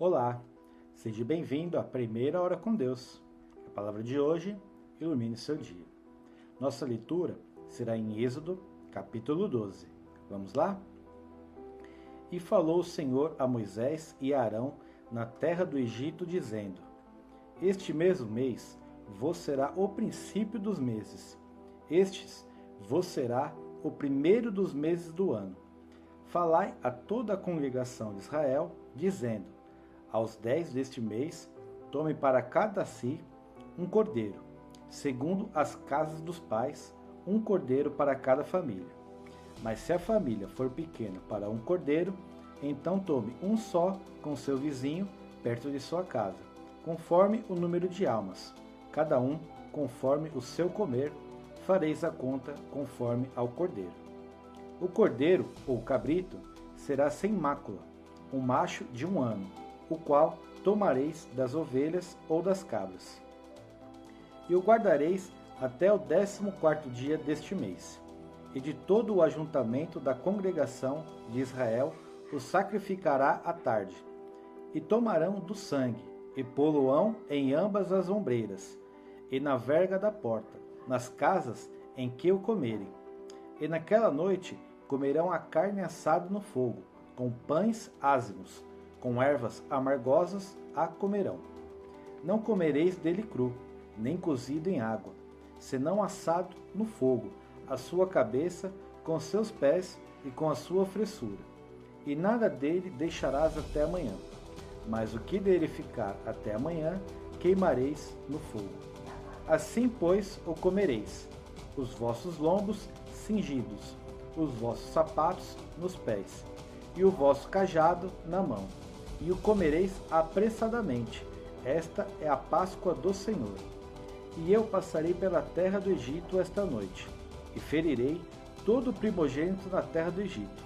Olá, seja bem-vindo à Primeira Hora com Deus. A palavra de hoje ilumine seu dia. Nossa leitura será em Êxodo, capítulo 12. Vamos lá? E falou o Senhor a Moisés e a Arão na terra do Egito, dizendo: Este mesmo mês vos será o princípio dos meses. Estes vos será o primeiro dos meses do ano. Falai a toda a congregação de Israel, dizendo: Aos 10 deste mês, tome para cada si um cordeiro, segundo as casas dos pais, um cordeiro para cada família. Mas se a família for pequena para um cordeiro, então tome um só com seu vizinho perto de sua casa, conforme o número de almas, cada um conforme o seu comer, fareis a conta conforme ao cordeiro. O cordeiro ou cabrito será sem mácula, um macho de 1 ano, o qual tomareis das ovelhas ou das cabras. E o guardareis até o 14º dia deste mês. E de todo o ajuntamento da congregação de Israel o sacrificará à tarde. E tomarão do sangue, e pô-lo-ão em ambas as ombreiras, e na verga da porta, nas casas em que o comerem. E naquela noite comerão a carne assada no fogo, com pães ázimos, com ervas amargosas a comerão. Não comereis dele cru, nem cozido em água, senão assado no fogo, a sua cabeça com seus pés e com a sua fressura. E nada dele deixarás até amanhã, mas o que dele ficar até amanhã, queimareis no fogo. Assim, pois, o comereis, os vossos lombos cingidos, os vossos sapatos nos pés, e o vosso cajado na mão. E o comereis apressadamente. Esta é a Páscoa do Senhor. E eu passarei pela terra do Egito esta noite, e ferirei todo o primogênito na terra do Egito,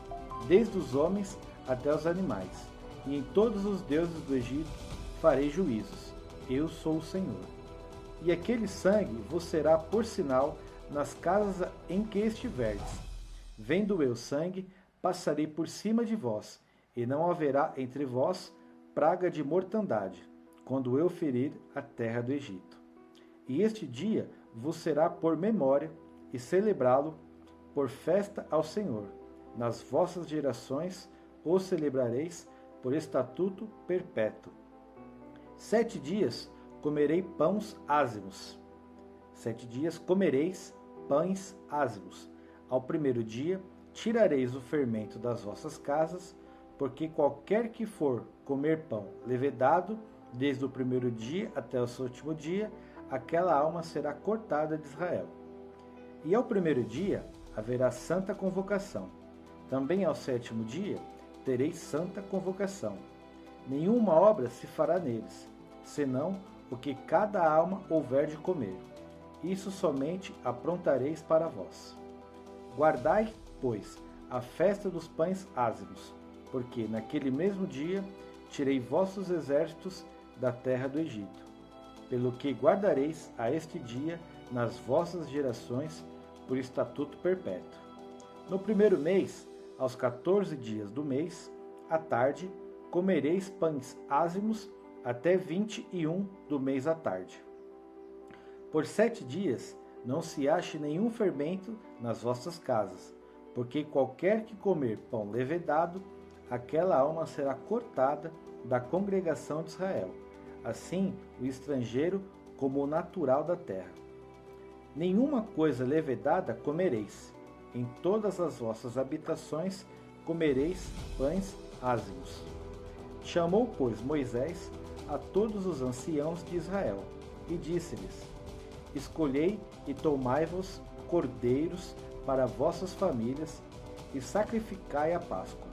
desde os homens até os animais, e em todos os deuses do Egito farei juízos. Eu sou o Senhor. E aquele sangue vos será por sinal nas casas em que estiverdes. Vendo eu sangue, passarei por cima de vós, e não haverá entre vós praga de mortandade, quando eu ferir a terra do Egito. E este dia vos será por memória, e celebrá-lo por festa ao Senhor. Nas vossas gerações o celebrareis por estatuto perpétuo. 7 dias comerei pães ázimos. 7 dias comereis pães ázimos. Ao primeiro dia tirareis o fermento das vossas casas, porque qualquer que for comer pão levedado, desde o primeiro dia até o 7º dia, aquela alma será cortada de Israel. E ao primeiro dia haverá santa convocação. Também ao 7º dia tereis santa convocação. Nenhuma obra se fará neles, senão o que cada alma houver de comer. Isso somente aprontareis para vós. Guardai, pois, a festa dos pães ázimos, porque naquele mesmo dia tirei vossos exércitos da terra do Egito. Pelo que guardareis a este dia nas vossas gerações por estatuto perpétuo. No primeiro mês, aos 14 dias do mês, à tarde, comereis pães ázimos até 21 do mês à tarde. Por 7 dias não se ache nenhum fermento nas vossas casas, porque qualquer que comer pão levedado, aquela alma será cortada da congregação de Israel, assim o estrangeiro como o natural da terra. Nenhuma coisa levedada comereis, em todas as vossas habitações comereis pães ázimos. Chamou, pois, Moisés a todos os anciãos de Israel, e disse-lhes: Escolhei e tomai-vos cordeiros para vossas famílias, e sacrificai a Páscoa.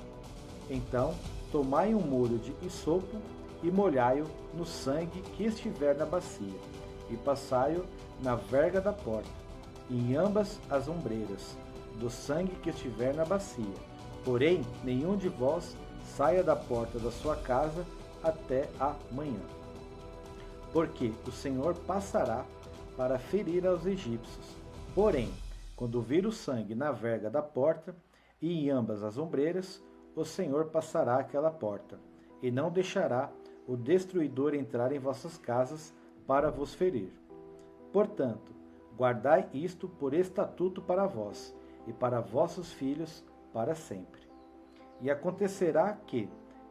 Então, tomai um molho de hisopo e molhai-o no sangue que estiver na bacia, e passai-o na verga da porta, e em ambas as ombreiras, do sangue que estiver na bacia. Porém, nenhum de vós saia da porta da sua casa até amanhã. Porque o Senhor passará para ferir aos egípcios. Porém, quando vir o sangue na verga da porta e em ambas as ombreiras, o Senhor passará aquela porta, e não deixará o destruidor entrar em vossas casas para vos ferir. Portanto, guardai isto por estatuto para vós e para vossos filhos para sempre. E acontecerá que,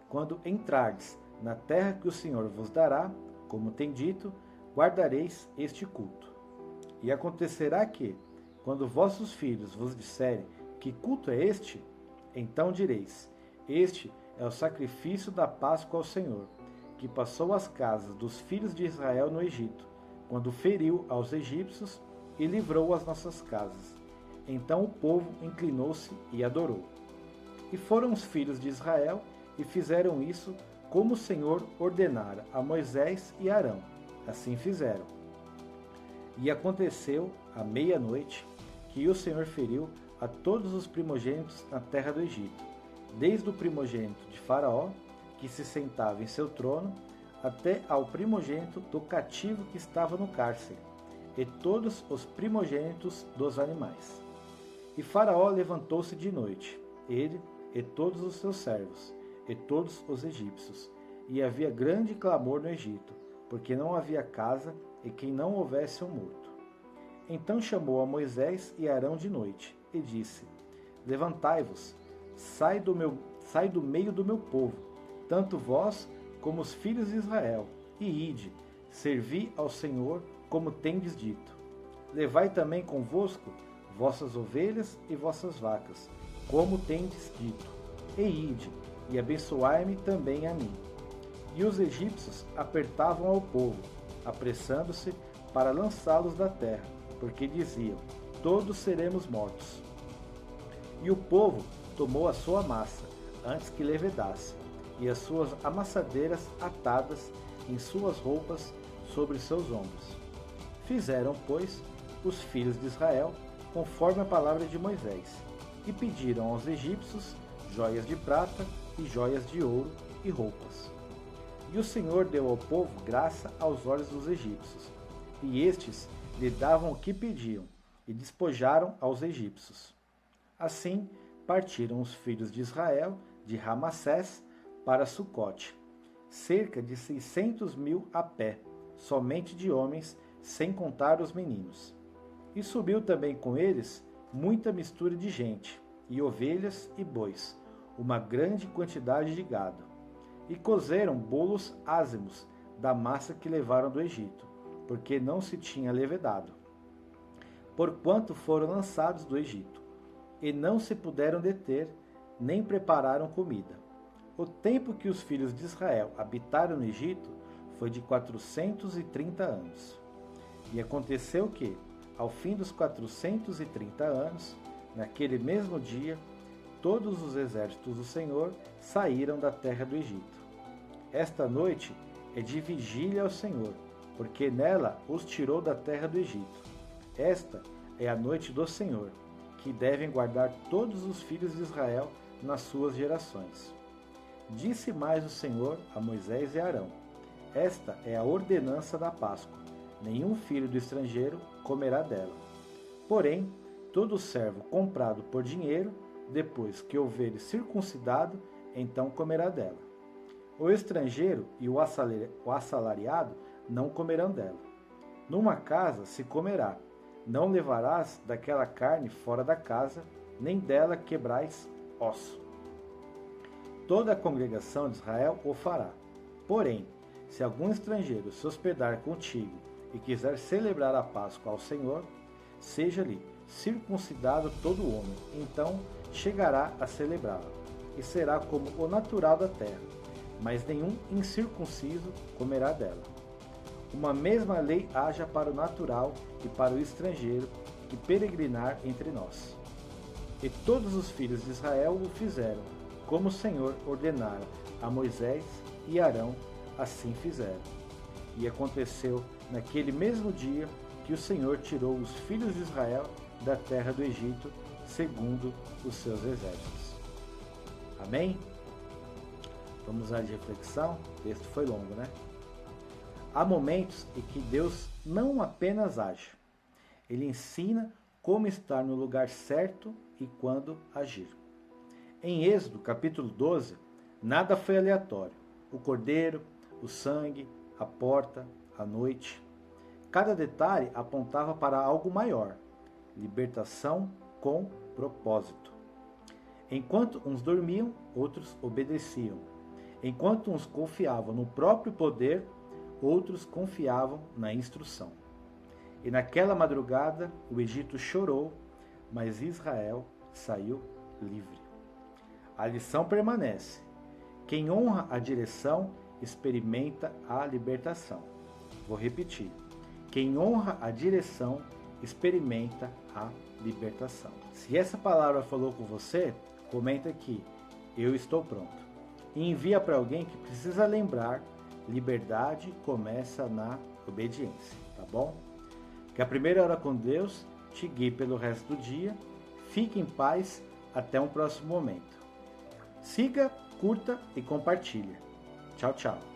quando entrardes na terra que o Senhor vos dará, como tem dito, guardareis este culto. E acontecerá que, quando vossos filhos vos disserem: que culto é este? Então direis: este é o sacrifício da Páscoa ao Senhor, que passou as casas dos filhos de Israel no Egito, quando feriu aos egípcios e livrou as nossas casas. Então o povo inclinou-se e adorou. E foram os filhos de Israel e fizeram isso como o Senhor ordenara a Moisés e Arão. Assim fizeram. E aconteceu, à meia-noite, que o Senhor feriu a todos os primogênitos na terra do Egito, desde o primogênito de Faraó, que se sentava em seu trono, até ao primogênito do cativo que estava no cárcere, e todos os primogênitos dos animais. E Faraó levantou-se de noite, ele e todos os seus servos, e todos os egípcios, e havia grande clamor no Egito, porque não havia casa e quem não houvesse um morto. Então chamou a Moisés e Arão de noite, e disse: levantai-vos, sai do meio do meu povo, tanto vós como os filhos de Israel, e ide, servi ao Senhor como tendes dito. Levai também convosco vossas ovelhas e vossas vacas, como tendes dito, e ide, e abençoai-me também a mim. E os egípcios apertavam ao povo, apressando-se para lançá-los da terra, porque diziam: todos seremos mortos. E o povo tomou a sua massa, antes que levedasse, e as suas amassadeiras atadas em suas roupas sobre seus ombros. Fizeram, pois, os filhos de Israel, conforme a palavra de Moisés, e pediram aos egípcios joias de prata e joias de ouro e roupas. E o Senhor deu ao povo graça aos olhos dos egípcios, e estes lhe davam o que pediam, e despojaram aos egípcios. Assim partiram os filhos de Israel de Ramassés para Sucote, cerca de 600.000 a pé, somente de homens, sem contar os meninos. E subiu também com eles muita mistura de gente, e ovelhas e bois, uma grande quantidade de gado. E cozeram bolos ázimos da massa que levaram do Egito, porque não se tinha levedado, porquanto foram lançados do Egito, e não se puderam deter, nem prepararam comida. O tempo que os filhos de Israel habitaram no Egito foi de 430 anos. E aconteceu que, ao fim dos 430 anos, naquele mesmo dia, todos os exércitos do Senhor saíram da terra do Egito. Esta noite é de vigília ao Senhor, porque nela os tirou da terra do Egito. Esta é a noite do Senhor, que devem guardar todos os filhos de Israel nas suas gerações. Disse mais o Senhor a Moisés e Arão: esta é a ordenança da Páscoa. Nenhum filho do estrangeiro comerá dela. Porém, todo servo comprado por dinheiro, depois que houver circuncidado, então comerá dela. O estrangeiro e o assalariado não comerão dela. Numa casa se comerá. Não levarás daquela carne fora da casa, nem dela quebrais osso. Toda a congregação de Israel o fará. Porém, se algum estrangeiro se hospedar contigo e quiser celebrar a Páscoa ao Senhor, seja-lhe circuncidado todo homem, então chegará a celebrá-la, e será como o natural da terra, mas nenhum incircunciso comerá dela. Uma mesma lei haja para o natural e para o estrangeiro que peregrinar entre nós. E todos os filhos de Israel o fizeram, como o Senhor ordenara a Moisés e Arão, assim fizeram. E aconteceu naquele mesmo dia que o Senhor tirou os filhos de Israel da terra do Egito, segundo os seus exércitos. Amém? Vamos à reflexão. O texto foi longo, né? Há momentos em que Deus não apenas age, Ele ensina como estar no lugar certo e quando agir. Em Êxodo, capítulo 12, nada foi aleatório. O cordeiro, o sangue, a porta, a noite. Cada detalhe apontava para algo maior: libertação com propósito. Enquanto uns dormiam, outros obedeciam. Enquanto uns confiavam no próprio poder, outros confiavam na instrução. E naquela madrugada o Egito chorou, mas Israel saiu livre. A lição permanece: quem honra a direção experimenta a libertação. Vou repetir: quem honra a direção experimenta a libertação. Se essa palavra falou com você, comenta aqui: eu estou pronto. E envia para alguém que precisa lembrar: liberdade começa na obediência, tá bom? Que a primeira hora com Deus te guie pelo resto do dia. Fique em paz, até um próximo momento. Siga, curta e compartilhe. Tchau, tchau.